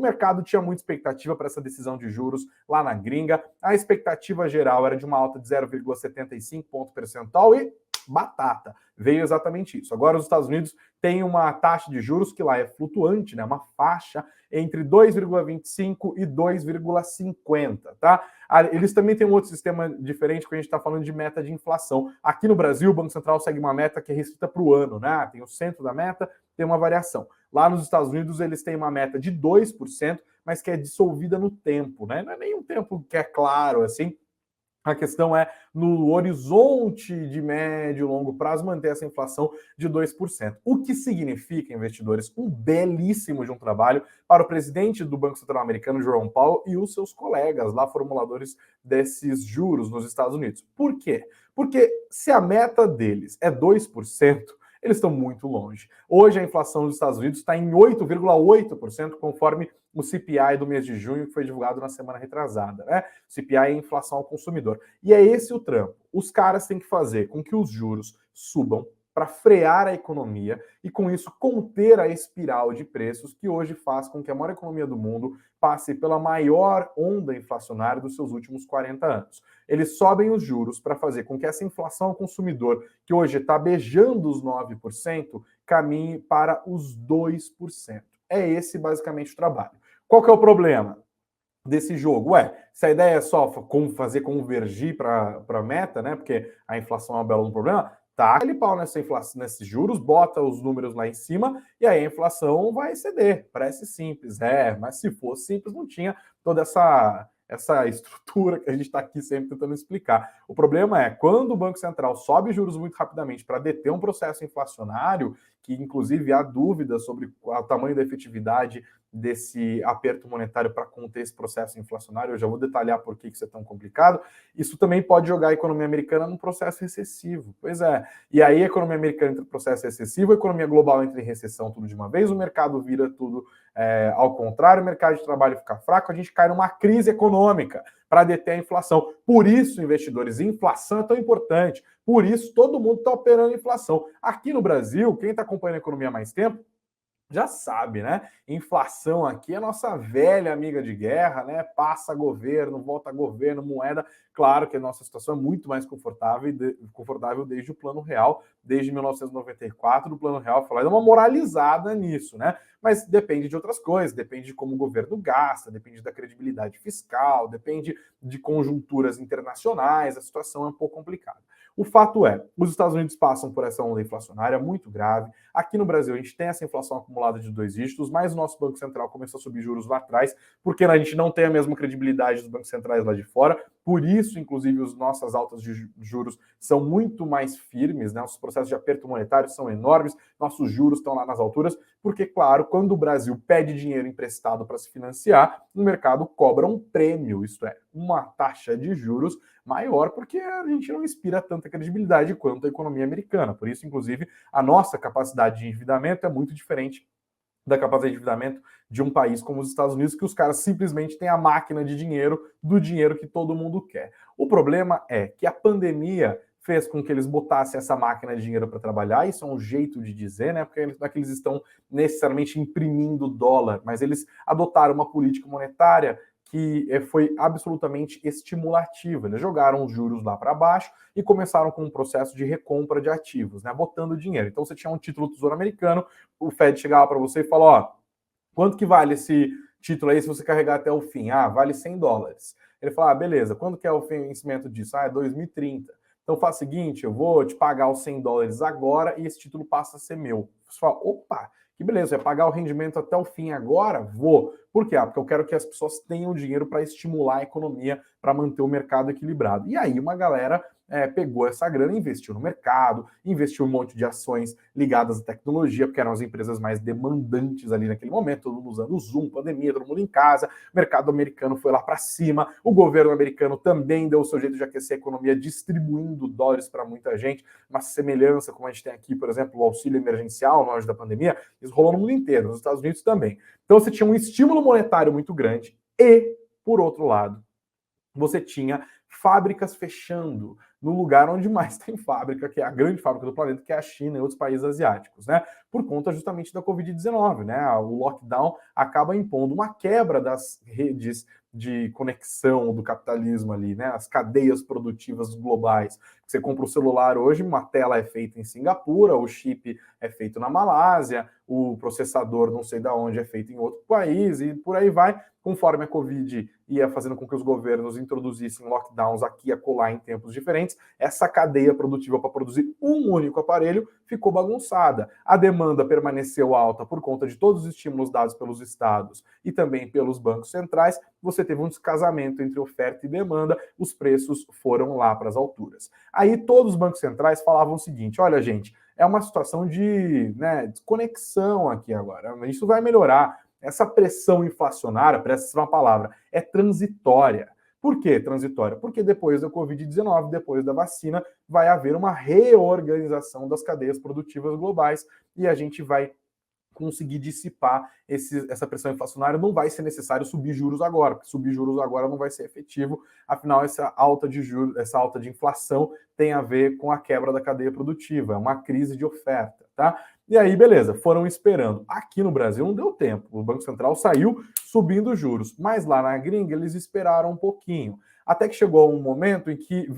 O mercado tinha muita expectativa para essa decisão de juros lá na gringa. A expectativa geral era de uma alta de 0,75 ponto percentual e batata. Veio exatamente isso. Agora os Estados Unidos têm uma taxa de juros que lá é flutuante, né? Uma faixa entre 2,25 e 2,50, tá? Eles também têm um outro sistema diferente quando a gente está falando de meta de inflação. Aqui no Brasil, o Banco Central segue uma meta que é restrita para o ano, né? Tem o centro da meta, tem uma variação. Lá nos Estados Unidos, eles têm uma meta de 2%, mas que é dissolvida no tempo, né? Não é nem um tempo que é claro, assim. A questão é, no horizonte de médio e longo prazo, manter essa inflação de 2%. O que significa, investidores, um belíssimo de um trabalho para o presidente do Banco Central americano, Jerome Powell, e os seus colegas lá, formuladores desses juros nos Estados Unidos. Por quê? Porque se a meta deles é 2%, eles estão muito longe. Hoje a inflação dos Estados Unidos está em 8,8%, conforme o CPI do mês de junho, que foi divulgado na semana retrasada, né? O CPI é a inflação ao consumidor. E é esse o trampo. Os caras têm que fazer com que os juros subam para frear a economia e, com isso, conter a espiral de preços que hoje faz com que a maior economia do mundo passe pela maior onda inflacionária dos seus últimos 40 anos. Eles sobem os juros para fazer com que essa inflação ao consumidor, que hoje está beijando os 9%, caminhe para os 2%. É esse basicamente o trabalho. Qual que é o problema desse jogo? Se a ideia é só como fazer convergir para a meta, né? Porque a inflação é um belo problema, tá aquele pau nessa inflação, nesses juros, bota os números lá em cima e aí a inflação vai ceder. Parece simples, mas se fosse simples não tinha toda essa estrutura que a gente está aqui sempre tentando explicar. O problema é quando o Banco Central sobe juros muito rapidamente para deter um processo inflacionário, que inclusive há dúvidas sobre o tamanho da efetividade desse aperto monetário para conter esse processo inflacionário, eu já vou detalhar por que isso é tão complicado, isso também pode jogar a economia americana num processo recessivo. Pois é, e aí a economia americana entra em processo recessivo, a economia global entra em recessão tudo de uma vez, o mercado vira tudo ao contrário, o mercado de trabalho fica fraco, a gente cai numa crise econômica para deter a inflação. Por isso, investidores, inflação é tão importante, por isso todo mundo está operando inflação. Aqui no Brasil, quem está acompanhando a economia há mais tempo, já sabe, né? Inflação aqui é nossa velha amiga de guerra, né? Passa governo, volta governo, moeda. Claro que a nossa situação é muito mais confortável desde o Plano Real, desde 1994, o Plano Real foi lá, dá uma moralizada nisso, né? Mas depende de outras coisas, depende de como o governo gasta, depende da credibilidade fiscal, depende de conjunturas internacionais, a situação é um pouco complicada. O fato é, os Estados Unidos passam por essa onda inflacionária muito grave. Aqui no Brasil, a gente tem essa inflação acumulada de 2 dígitos, mas o nosso Banco Central começou a subir juros lá atrás, porque a gente não tem a mesma credibilidade dos bancos centrais lá de fora. Por isso, inclusive, as nossas altas de juros são muito mais firmes, né? Os processos de aperto monetário são enormes, nossos juros estão lá nas alturas, porque, claro, quando o Brasil pede dinheiro emprestado para se financiar, o mercado cobra um prêmio, isto é, uma taxa de juros maior, porque a gente não inspira tanta credibilidade quanto a economia americana. Por isso, inclusive, a nossa capacidade de endividamento é muito diferente da capacidade de endividamento de um país como os Estados Unidos, que os caras simplesmente têm a máquina de dinheiro do dinheiro que todo mundo quer. O problema é que a pandemia fez com que eles botassem essa máquina de dinheiro para trabalhar, isso é um jeito de dizer, né? Porque não é que eles estão necessariamente imprimindo dólar, mas eles adotaram uma política monetária que foi absolutamente estimulativa. Eles jogaram os juros lá para baixo e começaram com um processo de recompra de ativos, né, botando dinheiro. Então você tinha um título do Tesouro Americano, o Fed chegava para você e falou, ó, quanto que vale esse título aí se você carregar até o fim? Vale $100. Ele fala, beleza, quando que é o vencimento disso? É 2030. Então faz o seguinte, eu vou te pagar os $100 agora e esse título passa a ser meu. Você fala, opa, que beleza, vai pagar o rendimento até o fim agora? Vou. Por quê? Porque eu quero que as pessoas tenham dinheiro para estimular a economia, para manter o mercado equilibrado. E aí uma galera pegou essa grana e investiu no mercado, investiu um monte de ações ligadas à tecnologia, porque eram as empresas mais demandantes ali naquele momento, todo mundo usando o Zoom, pandemia, todo mundo em casa, o mercado americano foi lá para cima, o governo americano também deu o seu jeito de aquecer a economia, distribuindo dólares para muita gente, uma semelhança como a gente tem aqui, por exemplo, o auxílio emergencial no auge da pandemia, isso rolou no mundo inteiro, nos Estados Unidos também. Então você tinha um estímulo monetário muito grande e, por outro lado, você tinha fábricas fechando, no lugar onde mais tem fábrica, que é a grande fábrica do planeta, que é a China e outros países asiáticos, né? Por conta justamente da Covid-19, né? O lockdown acaba impondo uma quebra das redes de conexão do capitalismo ali, né? As cadeias produtivas globais. Você compra o celular hoje, uma tela é feita em Singapura, o chip é feito na Malásia, o processador não sei de onde é feito em outro país e por aí vai. Conforme a Covid ia fazendo com que os governos introduzissem lockdowns aqui e acolá em tempos diferentes, essa cadeia produtiva para produzir um único aparelho ficou bagunçada. A demanda permaneceu alta por conta de todos os estímulos dados pelos estados e também pelos bancos centrais. Você teve um descasamento entre oferta e demanda, os preços foram lá para as alturas. Aí todos os bancos centrais falavam o seguinte: olha, gente, é uma situação de desconexão aqui agora, isso vai melhorar. Essa pressão inflacionária, para essa é uma palavra, é transitória. Por que transitória? Porque depois da Covid-19, depois da vacina, vai haver uma reorganização das cadeias produtivas globais e a gente vai conseguir dissipar essa pressão inflacionária. Não vai ser necessário subir juros agora, porque subir juros agora não vai ser efetivo, afinal essa alta de juros, essa alta de inflação tem a ver com a quebra da cadeia produtiva, é uma crise de oferta, tá? E aí, beleza, foram esperando. Aqui no Brasil não deu tempo, o Banco Central saiu subindo juros, mas lá na gringa eles esperaram um pouquinho, até que chegou um momento em que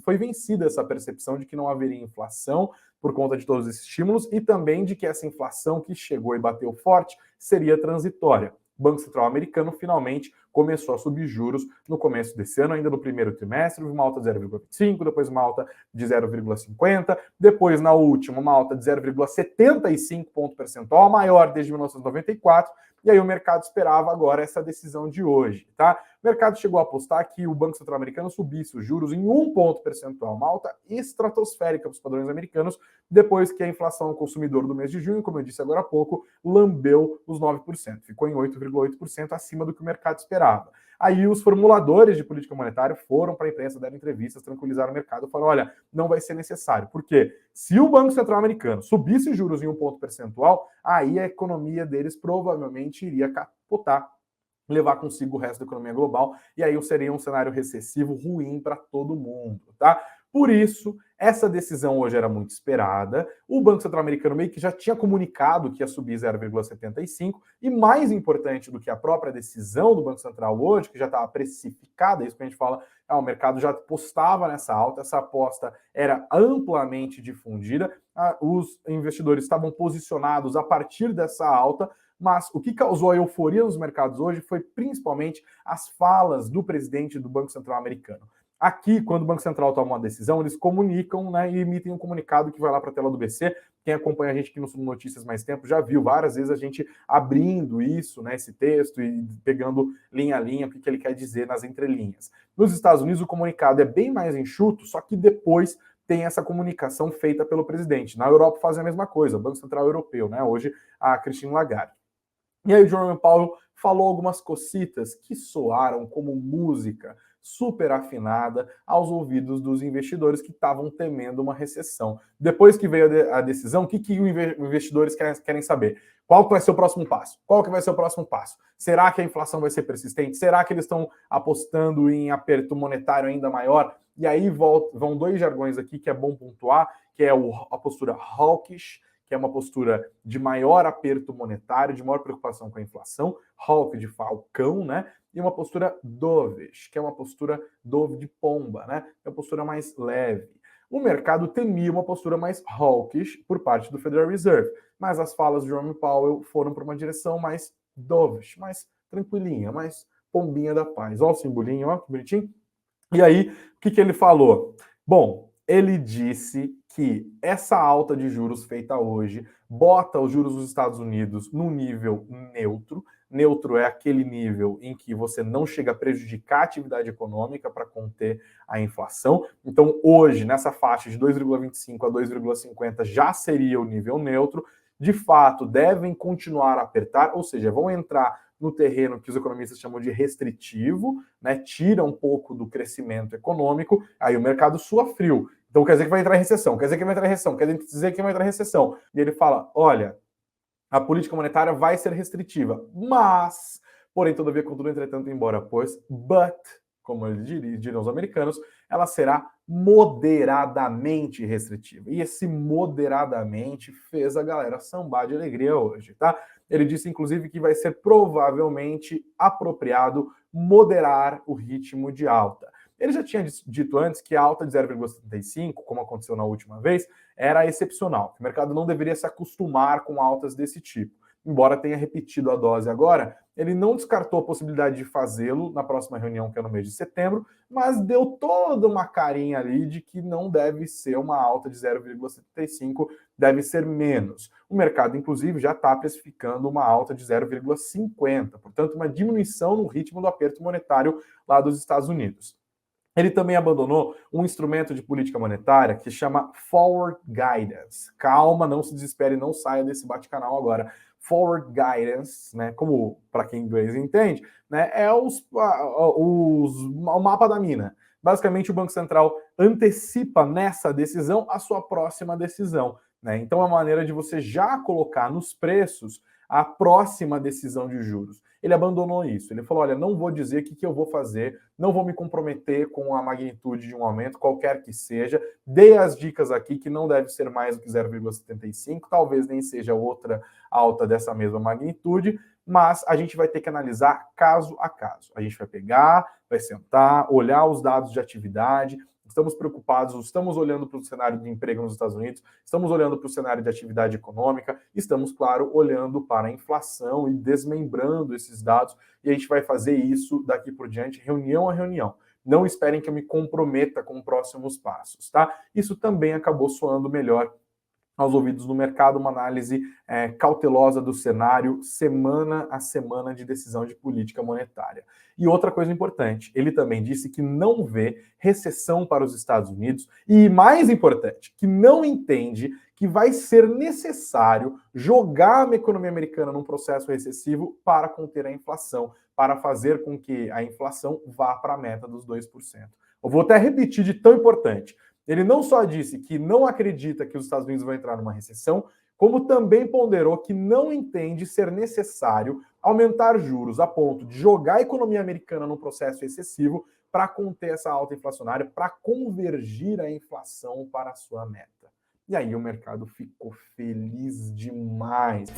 foi vencida essa percepção de que não haveria inflação, por conta de todos esses estímulos e também de que essa inflação que chegou e bateu forte seria transitória. O Banco Central americano finalmente começou a subir juros no começo desse ano, ainda no primeiro trimestre, uma alta de 0,25, depois uma alta de 0,50, depois na última uma alta de 0,75 ponto percentual, a maior desde 1994, e aí o mercado esperava agora essa decisão de hoje, tá? O mercado chegou a apostar que o Banco Central americano subisse os juros em 1 ponto percentual, uma alta estratosférica para os padrões americanos, depois que a inflação ao consumidor do mês de junho, como eu disse agora há pouco, lambeu os 9%, ficou em 8,8% acima do que o mercado esperava. Aí os formuladores de política monetária foram para a imprensa, deram entrevistas, tranquilizaram o mercado, falaram, olha, não vai ser necessário, porque se o Banco Central americano subisse juros em 1 ponto percentual, aí a economia deles provavelmente iria capotar, levar consigo o resto da economia global, e aí seria um cenário recessivo ruim para todo mundo, tá? Por isso, essa decisão hoje era muito esperada. O Banco Central americano meio que já tinha comunicado que ia subir 0,75, e mais importante do que a própria decisão do Banco Central hoje, que já estava precificada, isso que a gente fala, o mercado já apostava nessa alta, essa aposta era amplamente difundida, os investidores estavam posicionados a partir dessa alta, mas o que causou a euforia nos mercados hoje foi principalmente as falas do presidente do Banco Central americano. Aqui, quando o Banco Central toma uma decisão, eles comunicam, né, e emitem um comunicado que vai lá para a tela do BC. Quem acompanha a gente aqui no Subnotícias mais tempo já viu várias vezes a gente abrindo isso, né, esse texto e pegando linha a linha o que ele quer dizer nas entrelinhas. Nos Estados Unidos, o comunicado é bem mais enxuto, só que depois tem essa comunicação feita pelo presidente. Na Europa fazem a mesma coisa, o Banco Central Europeu, né, hoje a Christine Lagarde. E aí o Jerome Powell falou algumas cocitas que soaram como música super afinada aos ouvidos dos investidores que estavam temendo uma recessão. Depois que veio a decisão, o que os investidores querem saber? Qual vai ser o próximo passo? Qual que vai ser o próximo passo? Será que a inflação vai ser persistente? Será que eles estão apostando em aperto monetário ainda maior? E aí vão dois jargões aqui que é bom pontuar, que é a postura hawkish, que é uma postura de maior aperto monetário, de maior preocupação com a inflação, hawk de falcão, né? E uma postura dovish, que é uma postura dove de pomba, né? É uma postura mais leve. O mercado temia uma postura mais hawkish por parte do Federal Reserve, mas as falas de Jerome Powell foram para uma direção mais dovish, mais tranquilinha, mais pombinha da paz. Olha o simbolinho, ó, que bonitinho. E aí, o que ele falou? Bom, ele disse que essa alta de juros feita hoje bota os juros dos Estados Unidos no nível neutro. Neutro é aquele nível em que você não chega a prejudicar a atividade econômica para conter a inflação. Então, hoje, nessa faixa de 2,25 a 2,50 já seria o nível neutro. De fato, devem continuar a apertar, ou seja, vão entrar no terreno que os economistas chamam de restritivo, né? Tira um pouco do crescimento econômico, aí o mercado sua frio. Então quer dizer que vai entrar em recessão, quer dizer que vai entrar em recessão, quer dizer que vai entrar em recessão. E ele fala, olha, a política monetária vai ser restritiva, mas, porém, todavia, contudo, entretanto, embora, pois, but, como eles diriam os americanos, ela será moderadamente restritiva. E esse moderadamente fez a galera sambar de alegria hoje, tá? Ele disse, inclusive, que vai ser provavelmente apropriado moderar o ritmo de alta. Ele já tinha dito antes que a alta de 0,75, como aconteceu na última vez, era excepcional. O mercado não deveria se acostumar com altas desse tipo. Embora tenha repetido a dose agora, ele não descartou a possibilidade de fazê-lo na próxima reunião, que é no mês de setembro, mas deu toda uma carinha ali de que não deve ser uma alta de 0,75, deve ser menos. O mercado, inclusive, já está precificando uma alta de 0,50, portanto, uma diminuição no ritmo do aperto monetário lá dos Estados Unidos. Ele também abandonou um instrumento de política monetária que chama Forward Guidance. Calma, não se desespere, não saia desse bate-canal agora. Forward Guidance, né, como para quem inglês entende, né, é o mapa da mina. Basicamente, o Banco Central antecipa nessa decisão a sua próxima decisão, né? Então, é uma maneira de você já colocar nos preços a próxima decisão de juros. Ele abandonou isso. Ele falou, olha, não vou dizer o que eu vou fazer, não vou me comprometer com a magnitude de um aumento, qualquer que seja. Dei as dicas aqui que não deve ser mais do que 0,75, talvez nem seja outra alta dessa mesma magnitude, mas a gente vai ter que analisar caso a caso. A gente vai pegar, vai sentar, olhar os dados de atividade. Estamos preocupados, estamos olhando para o cenário de emprego nos Estados Unidos, estamos olhando para o cenário de atividade econômica, estamos, claro, olhando para a inflação e desmembrando esses dados, e a gente vai fazer isso daqui por diante, reunião a reunião. Não esperem que eu me comprometa com próximos passos, tá? Isso também acabou soando melhor aos ouvidos do mercado, uma análise cautelosa do cenário semana a semana de decisão de política monetária. E outra coisa importante, ele também disse que não vê recessão para os Estados Unidos e, mais importante, que não entende que vai ser necessário jogar a economia americana num processo recessivo para conter a inflação, para fazer com que a inflação vá para a meta dos 2%. Eu vou até repetir de tão importante. Ele não só disse que não acredita que os Estados Unidos vão entrar numa recessão, como também ponderou que não entende ser necessário aumentar juros a ponto de jogar a economia americana num processo excessivo para conter essa alta inflacionária, para convergir a inflação para a sua meta. E aí o mercado ficou feliz demais.